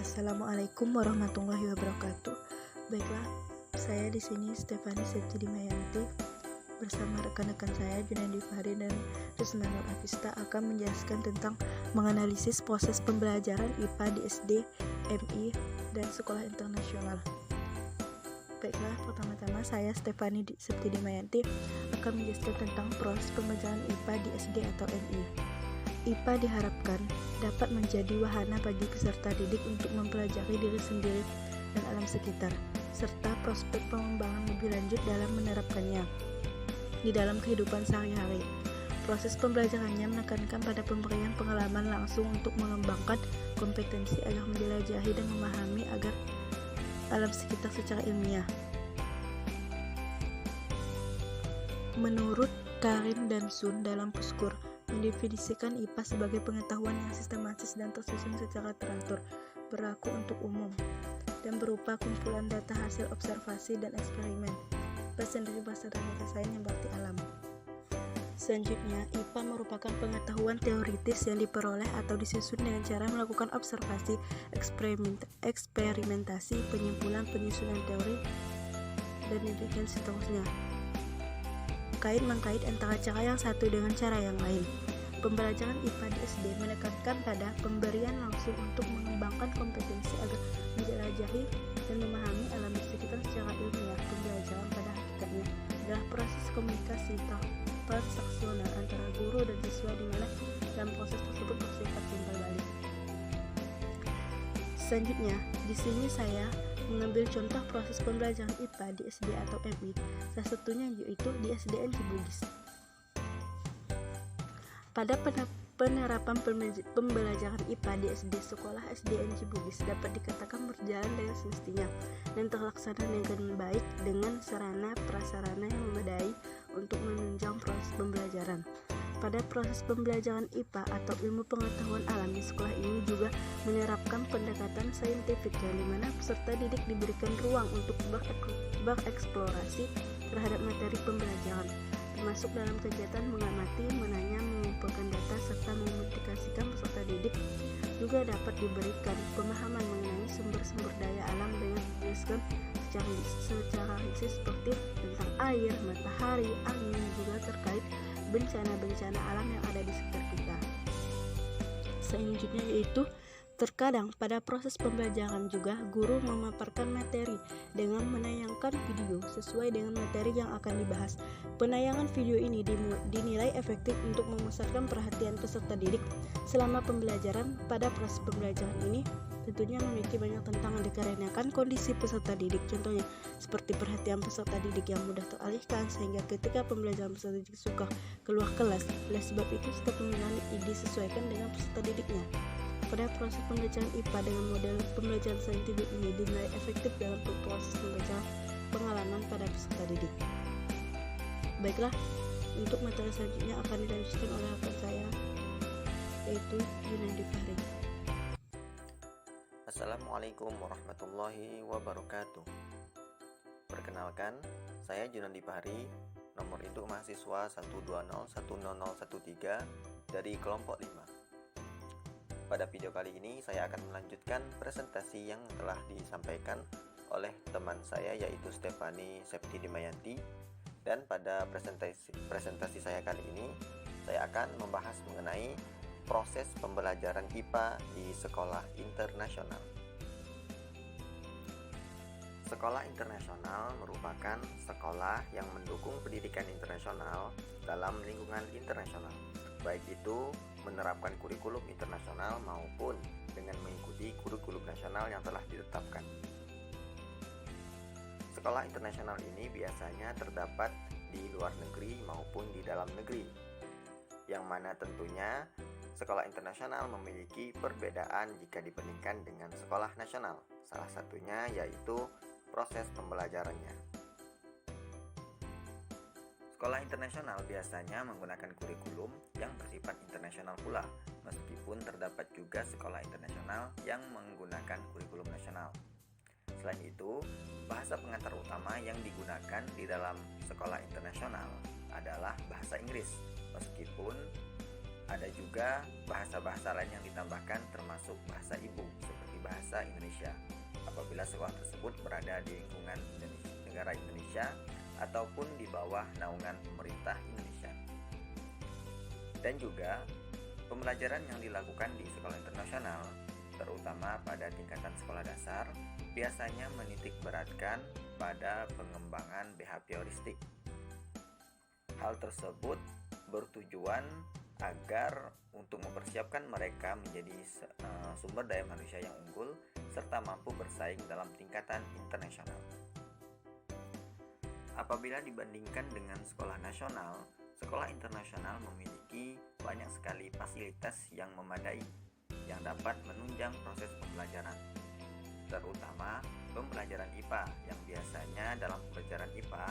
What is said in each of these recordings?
Assalamualaikum warahmatullahi wabarakatuh. Baiklah, saya di sini Stefani Septidimayanti bersama rekan-rekan saya Junandi Fahri dan Rusna Nur Afista akan menjelaskan tentang menganalisis proses pembelajaran IPA di SD, MI, dan sekolah internasional. Baiklah, pertama-tama saya Stefani Septidimayanti akan menjelaskan tentang proses pembelajaran IPA di SD atau MI. IPA diharapkan dapat menjadi wahana bagi peserta didik untuk mempelajari diri sendiri dan alam sekitar, serta prospek pengembangan lebih lanjut dalam menerapkannya di dalam kehidupan sehari-hari. Proses pembelajarannya menekankan pada pemberian pengalaman langsung untuk mengembangkan kompetensi agar menjelajahi dan memahami agar alam sekitar secara ilmiah. Menurut Karim dan Sun dalam Puskur, mendefinisikan IPA sebagai pengetahuan yang sistematis dan tersusun secara teratur, berlaku untuk umum, dan berupa kumpulan data hasil observasi dan eksperimen, berasal dari bahasa sains yang berarti alam. Selanjutnya, IPA merupakan pengetahuan teoritis yang diperoleh atau disusun dengan cara melakukan observasi, eksperimentasi, penyimpulan, penyusunan teori, dan demikian seterusnya. Mengkait antara cara yang satu dengan cara yang lain. Pembelajaran IPA di SD menekankan pada pemberian langsung untuk mengembangkan kompetensi agar menjelajahi dan memahami alam sekitar secara ilmiah. Pembelajaran pada hakikatnya adalah proses komunikasi transaksional antara guru dan siswa di mana dalam proses tersebut bersifat timbal balik. Selanjutnya, di sini saya mengambil contoh proses pembelajaran IPA di SD atau MI, salah satunya yaitu di SDN Cibugis. Pada penerapan pembelajaran IPA di SD sekolah SDN Cibugis dapat dikatakan berjalan dengan semestinya dan terlaksana dengan baik dengan sarana prasarana yang memadai untuk menunjang proses pembelajaran. Pada proses pembelajaran IPA atau ilmu pengetahuan alam di sekolah ini juga menerapkan pendekatan saintifik yang dimana peserta didik diberikan ruang untuk bereksplorasi terhadap materi pembelajaran, termasuk dalam kegiatan mengamati, menanya, mengumpulkan data, serta memultikasikan peserta didik. Juga dapat diberikan pemahaman mengenai sumber-sumber daya alam dengan dijelaskan secara rinci seperti tentang air, matahari, angin, juga terkait bencana-bencana alam yang ada di sekitar kita. Selanjutnya yaitu terkadang pada proses pembelajaran juga guru memaparkan materi dengan menayangkan video sesuai dengan materi yang akan dibahas. Penayangan video ini dinilai efektif untuk memusatkan perhatian peserta didik selama pembelajaran. Pada proses pembelajaran ini tentunya memiliki banyak tantangan dikarenakan kondisi peserta didik, contohnya seperti perhatian peserta didik yang mudah teralihkan sehingga ketika pembelajaran peserta didik suka keluar kelas. Oleh sebab itu setiap pembelajaran disesuaikan dengan peserta didiknya. Pada proses pembelajaran IPA dengan model pembelajaran saintifik ini dinilai efektif dalam proses pembelajaran pengalaman pada peserta didik. Baiklah, untuk materi selanjutnya akan dilanjutkan oleh rekan saya yaitu Junandi Fahri. Assalamualaikum warahmatullahi wabarakatuh. Perkenalkan, saya Junandi Fahri, nomor induk mahasiswa 1201013 dari kelompok 5. Pada video kali ini saya akan melanjutkan presentasi yang telah disampaikan oleh teman saya yaitu Stefani Septidimayanti, dan pada presentasi saya kali ini saya akan membahas mengenai proses pembelajaran IPA di sekolah internasional. Sekolah internasional merupakan sekolah yang mendukung pendidikan internasional dalam lingkungan internasional, baik itu menerapkan kurikulum internasional maupun dengan mengikuti kurikulum nasional yang telah ditetapkan. Sekolah internasional ini biasanya terdapat di luar negeri maupun di dalam negeri, yang mana tentunya sekolah internasional memiliki perbedaan jika dibandingkan dengan sekolah nasional. Salah satunya yaitu proses pembelajarannya. Sekolah internasional biasanya menggunakan kurikulum yang bersifat internasional pula, meskipun terdapat juga sekolah internasional yang menggunakan kurikulum nasional. Selain itu, bahasa pengantar utama yang digunakan di dalam sekolah internasional adalah bahasa Inggris, meskipun ada juga bahasa-bahasa lain yang ditambahkan termasuk bahasa ibu seperti bahasa bahasa Indonesia apabila sekolah tersebut berada di lingkungan negara Indonesia ataupun di bawah naungan pemerintah Indonesia. Dan juga pembelajaran yang dilakukan di sekolah internasional, terutama pada tingkatan sekolah dasar, biasanya menitik beratkan pada pengembangan behavioristik. Hal tersebut bertujuan agar untuk mempersiapkan mereka menjadi sumber daya manusia yang unggul serta mampu bersaing dalam tingkatan internasional. Apabila dibandingkan dengan sekolah nasional, sekolah internasional memiliki banyak sekali fasilitas yang memadai yang dapat menunjang proses pembelajaran, terutama pembelajaran IPA yang biasanya dalam pembelajaran IPA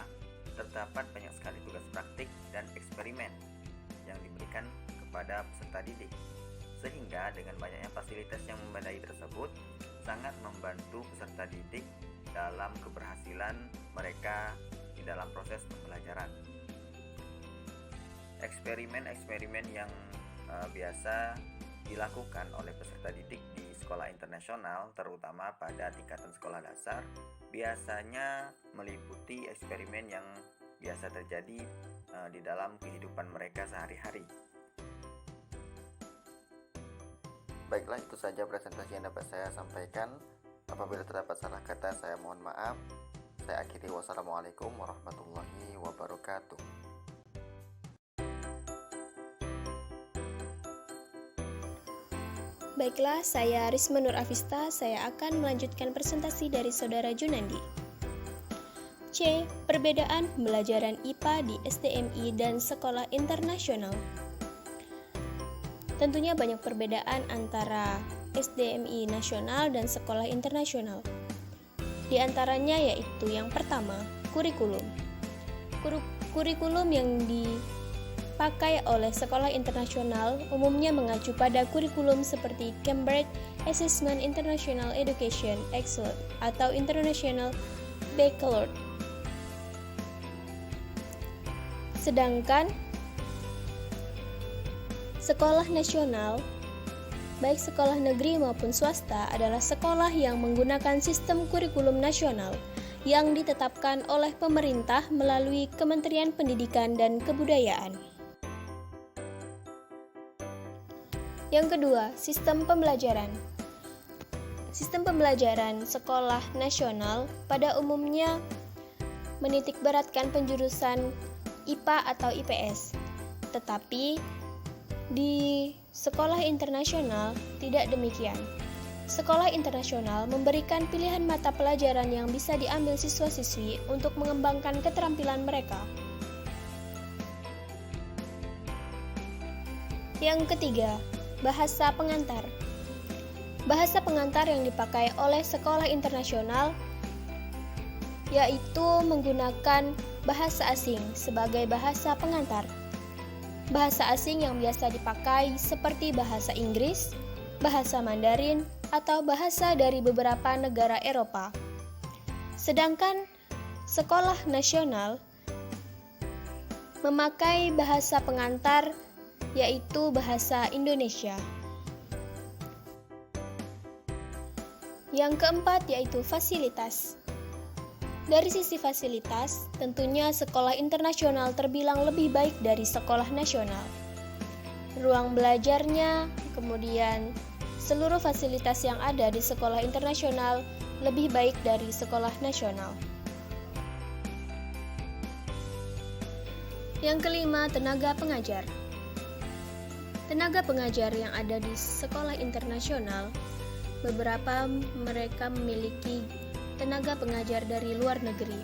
terdapat banyak sekali tugas praktik dan eksperimen yang diberikan kepada peserta didik, sehingga dengan banyaknya fasilitas yang memadai tersebut sangat membantu peserta didik dalam keberhasilan mereka di dalam proses pembelajaran. Eksperimen-eksperimen yang biasa dilakukan oleh peserta didik di sekolah internasional, terutama pada tingkatan sekolah dasar, biasanya meliputi eksperimen yang biasa terjadi di dalam kehidupan mereka sehari-hari. Baiklah, itu saja presentasi yang dapat saya sampaikan. Apabila terdapat salah kata, saya mohon maaf. Saya akhiri. Wassalamualaikum warahmatullahi wabarakatuh. Baiklah, saya Risma Nur Afista. Saya akan melanjutkan presentasi dari Saudara Junandi. C. Perbedaan pembelajaran IPA di STMI dan sekolah internasional. Tentunya banyak perbedaan antara STMI nasional dan sekolah internasional. Di antaranya yaitu yang pertama, kurikulum. Kurikulum yang dipakai oleh sekolah internasional umumnya mengacu pada kurikulum seperti Cambridge Assessment International Education Excellence atau International Baccalaureate. Sedangkan sekolah nasional, baik sekolah negeri maupun swasta, adalah sekolah yang menggunakan sistem kurikulum nasional yang ditetapkan oleh pemerintah melalui Kementerian Pendidikan dan Kebudayaan. Yang kedua, sistem pembelajaran. Sistem pembelajaran sekolah nasional pada umumnya menitikberatkan penjurusan IPA atau IPS, tetapi di sekolah internasional tidak demikian. Sekolah internasional memberikan pilihan mata pelajaran yang bisa diambil siswa-siswi untuk mengembangkan keterampilan mereka. Yang ketiga, bahasa pengantar. Bahasa pengantar yang dipakai oleh sekolah internasional yaitu menggunakan bahasa asing sebagai bahasa pengantar. Bahasa asing yang biasa dipakai seperti bahasa Inggris, bahasa Mandarin, atau bahasa dari beberapa negara Eropa. Sedangkan sekolah nasional memakai bahasa pengantar yaitu bahasa Indonesia. Yang keempat yaitu fasilitas. Dari sisi fasilitas, tentunya sekolah internasional terbilang lebih baik dari sekolah nasional. Ruang belajarnya, kemudian seluruh fasilitas yang ada di sekolah internasional lebih baik dari sekolah nasional. Yang kelima, tenaga pengajar. Tenaga pengajar yang ada di sekolah internasional, beberapa mereka memiliki tenaga pengajar dari luar negeri.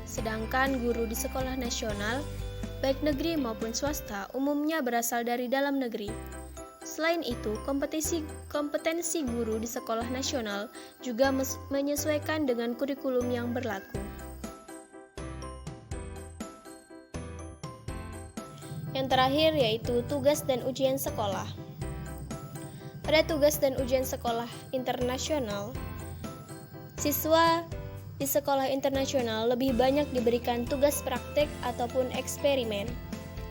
Sedangkan guru di sekolah nasional, baik negeri maupun swasta, umumnya berasal dari dalam negeri. Selain itu, kompetensi guru di sekolah nasional juga menyesuaikan dengan kurikulum yang berlaku. Yang terakhir yaitu tugas dan ujian sekolah. Pada tugas dan ujian sekolah internasional, siswa di sekolah internasional lebih banyak diberikan tugas praktik ataupun eksperimen.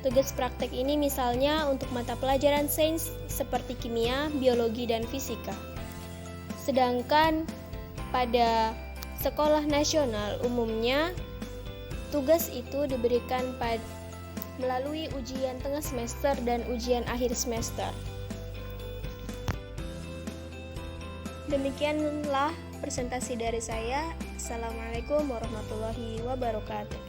Tugas praktik ini misalnya untuk mata pelajaran sains seperti kimia, biologi, dan fisika. Sedangkan pada sekolah nasional umumnya tugas itu diberikan melalui ujian tengah semester dan ujian akhir semester. Demikianlah presentasi dari saya. Assalamualaikum warahmatullahi wabarakatuh.